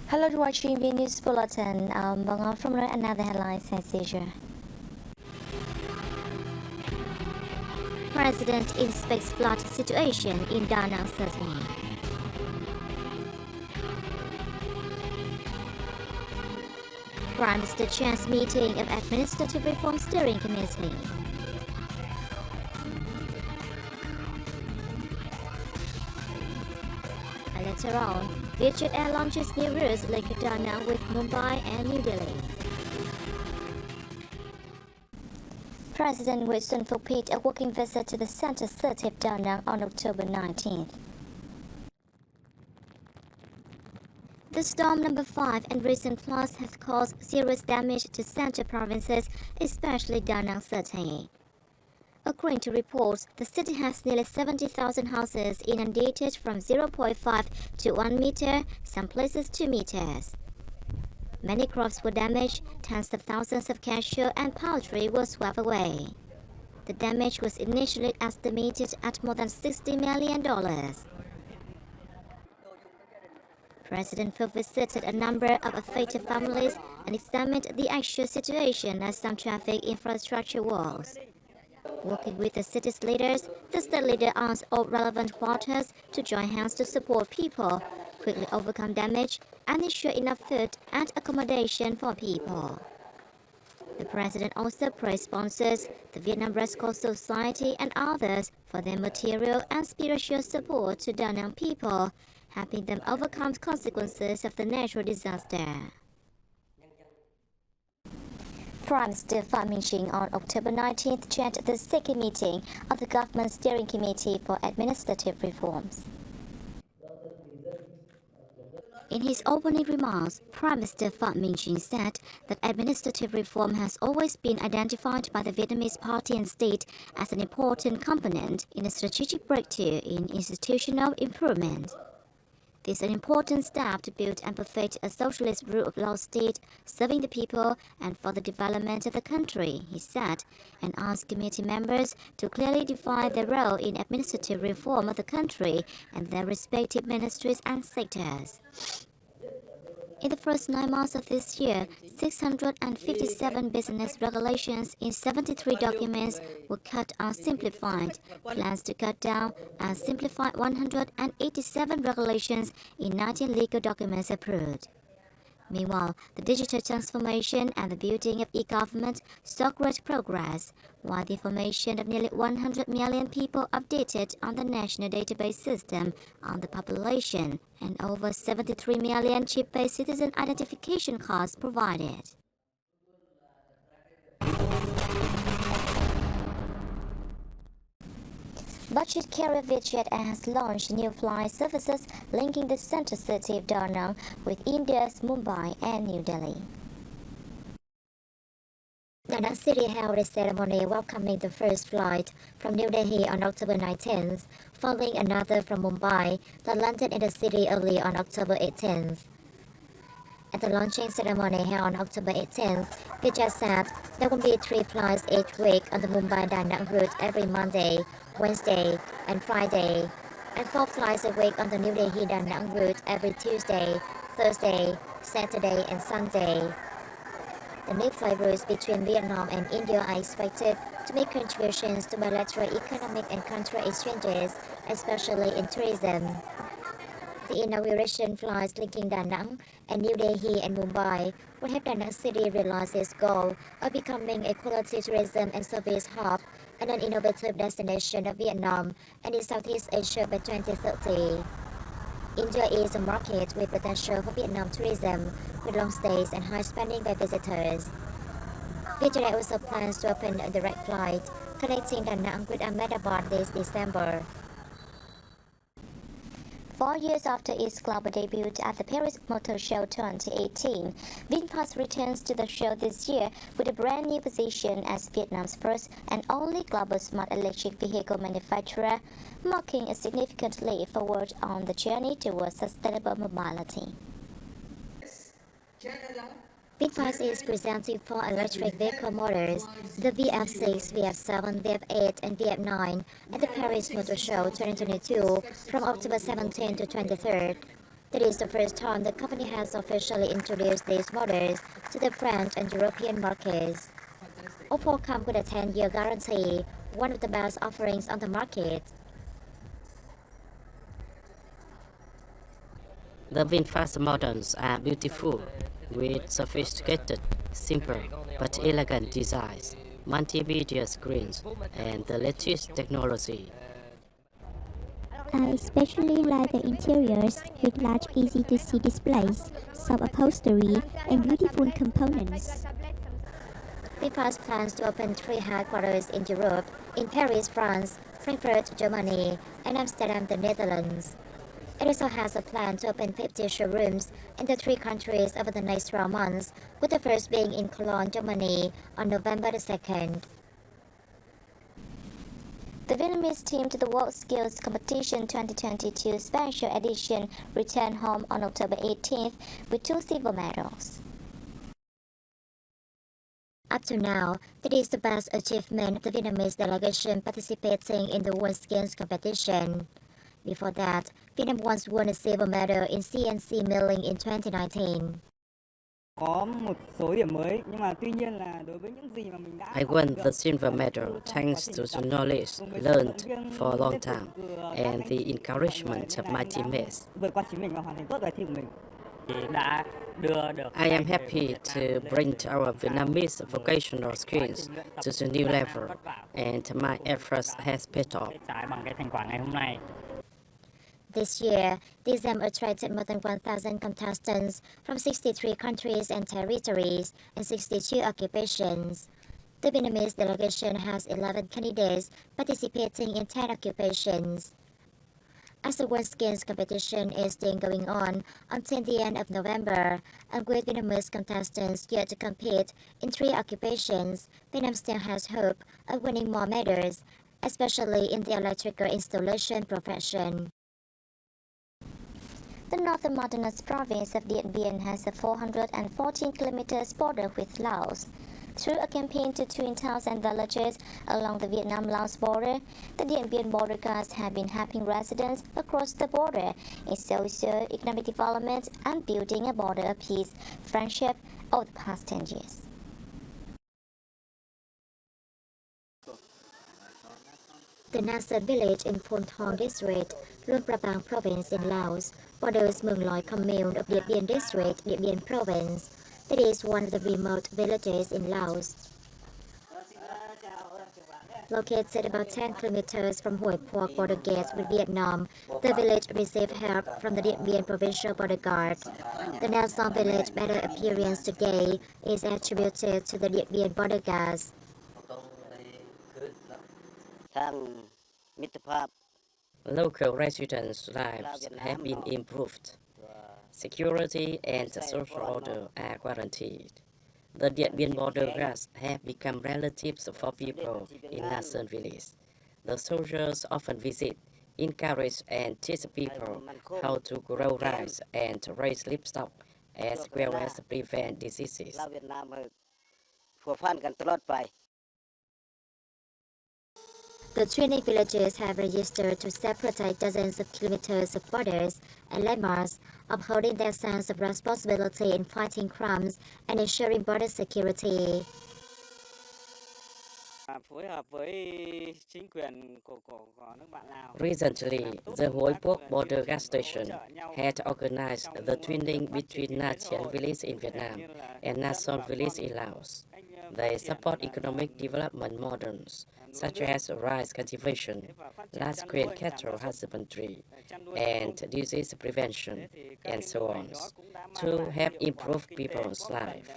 Hello to watching Vnews Bulletin. From another headlines as usual. President inspects flood situation in Da Nang City. Prime Minister chairs meeting of Administrative Reform Steering Committee. And later on, Vietjet Air launches new routes linking Da Nang with Mumbai and New Delhi. President Wilson paid a working visit to the center city of Da Nang on October 19th. The storm number 5 and recent floods have caused serious damage to central provinces, especially Da Nang City. According to reports, the city has nearly 70,000 houses inundated from 0.5 to 1 meter, some places 2 meters. Many crops were damaged, tens of thousands of cattle and poultry were swept away. The damage was initially estimated at more than $60 million. President Phil visited a number of affected families and examined the actual situation as some traffic infrastructure was. Working with the city's leaders, the state leader asked all relevant quarters to join hands to support people, quickly overcome damage, and ensure enough food and accommodation for people. The president also praised sponsors, the Vietnam Red Cross Society and others for their material and spiritual support to Da Nang people, helping them overcome consequences of the natural disaster. Prime Minister Phạm Minh Chính on October 19th chaired the second meeting of the Government Steering Committee for Administrative Reforms. In his opening remarks, Prime Minister Phạm Minh Chính said that administrative reform has always been identified by the Vietnamese party and state as an important component in a strategic breakthrough in institutional improvement. This is an important step to build and perfect a socialist rule of law state serving the people and for the development of the country, he said, and asked committee members to clearly define their role in administrative reform of the country and their respective ministries and sectors. In the first 9 months of this year, 657 business regulations in 73 documents were cut or simplified. Plans to cut down and simplify 187 regulations in 19 legal documents approved. Meanwhile, the digital transformation and the building of e-government saw great progress, while the information of nearly 100 million people updated on the national database system on the population and over 73 million chip-based citizen identification cards provided. Budget carrier Vietjet Air has launched new flight services linking the central city of Da Nang with India's Mumbai and New Delhi. Da Nang City held a ceremony welcoming the first flight from New Delhi on October 19th, following another from Mumbai that landed in the city early on October 18th. At the launching ceremony held on October 18th, Vietjet said there will be 3 flights each week on the Mumbai-Da Nang route every Monday, Wednesday, and Friday, and 4 flights a week on the New Delhi-Da Nang route every Tuesday, Thursday, Saturday, and Sunday. The new flight routes between Vietnam and India are expected to make contributions to bilateral economic and cultural exchanges, especially in tourism. The inauguration flights linking Da Nang and New Delhi and Mumbai will help Da Nang City realize its goal of becoming a quality tourism and service hub and an innovative destination of Vietnam and in Southeast Asia by 2030. India is a market with potential for Vietnam tourism, with long stays and high spending by visitors. Vietjet also plans to open a direct flight connecting Da Nang with Ahmedabad this December. 4 years after its global debut at the Paris Motor Show 2018, VinFast returns to the show this year with a brand new position as Vietnam's first and only global smart electric vehicle manufacturer, marking a significant leap forward on the journey towards sustainable mobility. VinFast is presenting 4 electric vehicle models, the VF6, VF7, VF8, and VF9, at the Paris Motor Show 2022 from October 17 to 23rd. It is the first time the company has officially introduced these models to the French and European markets. Oppo comes with a 10-year guarantee, one of the best offerings on the market. The VinFast models are beautiful, with sophisticated, simple, but elegant designs, multimedia screens, and the latest technology. I especially like the interiors with large easy-to-see displays, soft upholstery, and beautiful components. VinFast plans to open 3 headquarters in Europe, in Paris, France, Frankfurt, Germany, and Amsterdam, the Netherlands. It also has a plan to open 50 showrooms in the 3 countries over the next 12 months, with the first being in Cologne, Germany on November the 2nd. The Vietnamese team to the World Skills Competition 2022 Special Edition returned home on October 18th with 2 silver medals. Up to now, that is the best achievement of the Vietnamese delegation participating in the World Skills Competition. Before that, Vietnam once won a silver medal in CNC milling in 2019. I won the silver medal thanks to the knowledge learned for a long time and the encouragement of my teammates. I am happy to bring our Vietnamese vocational skills to the new level, and my efforts has paid off. This year, thesm attracted more than 1,000 contestants from 63 countries and territories and 62 occupations. The Vietnamese delegation has 11 candidates participating in 10 occupations. As the World Skills competition is still going on until the end of November, and with Vietnamese contestants yet to compete in 3 occupations, Vietnam still has hope of winning more medals, especially in the electrical installation profession. The northern mountainous province of Dien Bien has a 414 kilometers border with Laos. Through a campaign to twin towns and villages along the Vietnam-Laos border, the Dien Bien border guards have been helping residents across the border in socio-economic development and building a border of peace, friendship over the past 10 years. The Nasan village in Phon Thong district, Luang Prabang province in Laos, borders Mường Loi commune of Điện Biên district, Điện Biên province. It is one of the remote villages in Laos. Located about 10 kilometers from Hoi Phuoc border gates with Vietnam, the village received help from the Điện Biên provincial border guard. The Nasan village better appearance today is attributed to the Điện Biên border guards. Local residents' lives have been improved. Security and social order are guaranteed. The Điện Biên border guards have become relatives for people in Nasan village. The soldiers often visit, encourage and teach people how to grow rice and raise livestock, as well as prevent diseases. The training villages have registered to separate dozens of kilometers of borders and landmarks, upholding their sense of responsibility in fighting crimes and ensuring border security. Recently, the Hoi Phuoc border gas station had organized the twinning between Nha Chien village in Vietnam and Nha Son village in Laos. They support economic development models, such as rice cultivation, large-scale cattle husbandry, and disease prevention, and so on, to help improve people's lives.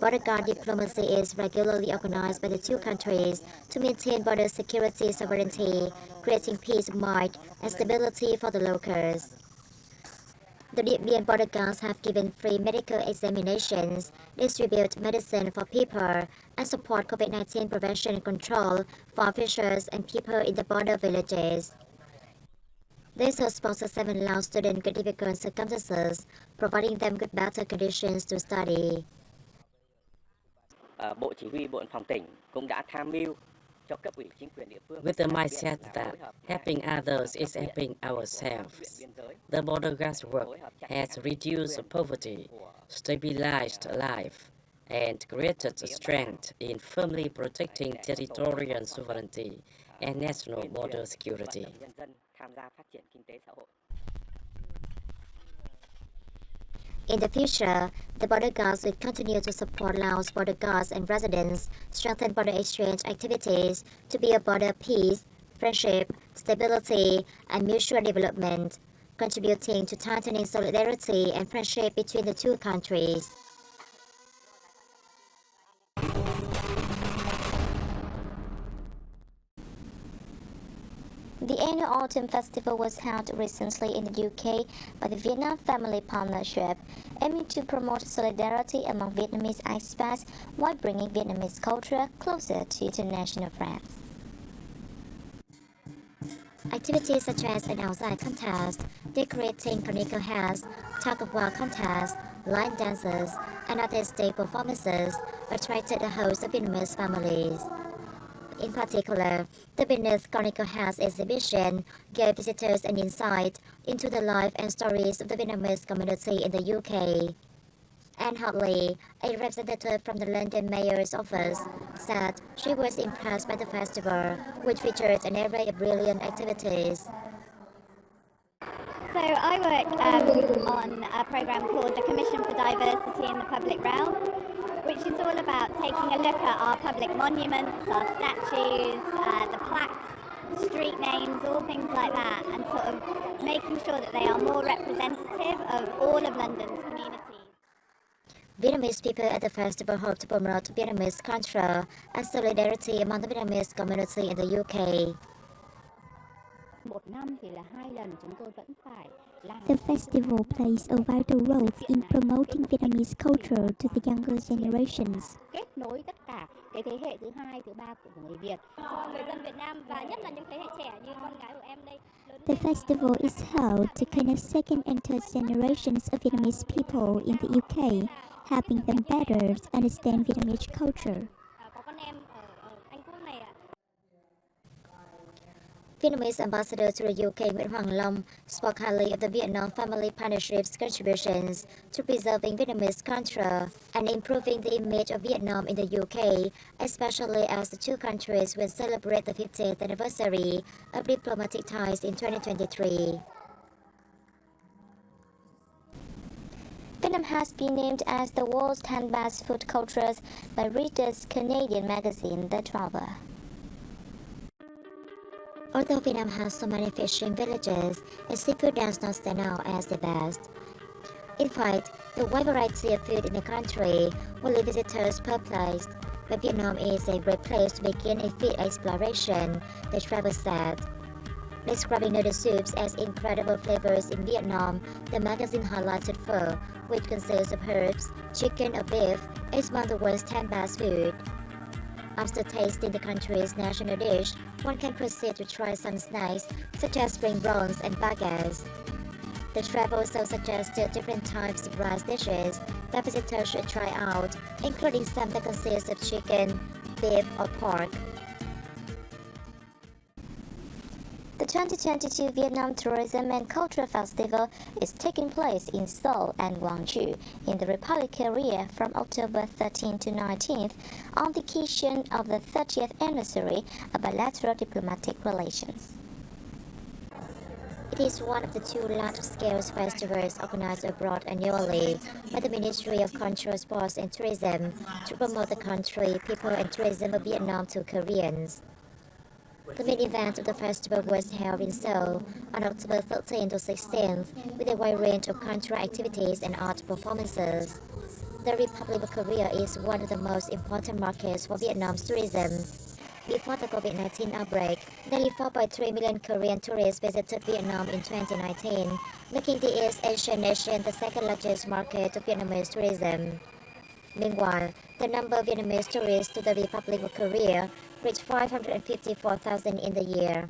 Border guard diplomacy is regularly organized by the 2 countries to maintain border security sovereignty, creating peace of mind and stability for the locals. The Điện Biên border guards have given free medical examinations, distribute medicine for people, and support COVID-19 prevention and control for officials and people in the border villages. They also sponsor 7 Lao students with difficult circumstances, providing them with better conditions to study. Bộ Chỉ huy Bộ Đội Biên phòng tỉnh cũng đã tham mưu With the mindset that helping others is helping ourselves, the border guards work has reduced poverty, stabilized life, and created strength in firmly protecting territorial sovereignty and national border security. In the future, the border guards will continue to support Laos border guards and residents, strengthen border exchange activities to be a border of peace, friendship, stability, and mutual development, contributing to tightening solidarity and friendship between the two countries. The annual Autumn Festival was held recently in the UK by the Vietnam Family Partnership, aiming to promote solidarity among Vietnamese expats while bringing Vietnamese culture closer to international friends. Activities such as an outside contest, decorating conical hats, tug-of-war contest, line dances, and artistic performances attracted a host of Vietnamese families. In particular, the Beneath Conical Hats exhibition gave visitors an insight into the life and stories of the Vietnamese community in the UK. Anne Hartley, a representative from the London Mayor's office, said she was impressed by the festival, which featured an array of brilliant activities. So I work on a programme called the Commission for Diversity in the Public Realm, which is all about taking a look at our public monuments, our statues, the plaques, street names, all things like that, and sort of making sure that they are more representative of all of London's communities. Vietnamese people at the festival hope to promote Vietnamese culture and solidarity among the Vietnamese community in the UK. The festival plays a vital role in promoting Vietnamese culture to the younger generations. The festival is held to connect second and third generations of Vietnamese people in the UK, helping them better understand Vietnamese culture. Vietnamese ambassador to the UK Nguyễn Hoàng Long spoke highly of the Vietnam Family Partnership's contributions to preserving Vietnamese culture and improving the image of Vietnam in the UK, especially as the two countries will celebrate the 50th anniversary of diplomatic ties in 2023. Vietnam has been named as the world's 10 best food cultures by Reader's Canadian magazine, The Traveller. Although Vietnam has so many fishing villages, its seafood does not stand out as the best. In fact, the wide variety of food in the country will leave visitors perplexed, but Vietnam is a great place to begin a food exploration, the travel said. Describing noodle soups as incredible flavors in Vietnam, the magazine highlighted pho, which consists of herbs, chicken or beef, is among the world's 10 best food. After tasting the country's national dish, one can proceed to try some snacks such as spring rolls and baguettes. The travel also suggested different types of rice dishes that visitors should try out, including some that consist of chicken, beef or pork. The 2022 Vietnam Tourism and Culture Festival is taking place in Seoul and Gwangju in the Republic of Korea from October 13 to 19th on the occasion of the 30th anniversary of bilateral diplomatic relations. It is one of the two large-scale festivals organized abroad annually by the Ministry of Culture, Sports and Tourism to promote the country, people and tourism of Vietnam to Koreans. The main event of the festival was held in Seoul on October 13 to 16th with a wide range of cultural activities and art performances. The Republic of Korea is one of the most important markets for Vietnam's tourism. Before the COVID-19 outbreak, nearly 4.3 million Korean tourists visited Vietnam in 2019, making the East Asian nation the second largest market of Vietnamese tourism. Meanwhile, the number of Vietnamese tourists to the Republic of Korea reached 554,000 in the year.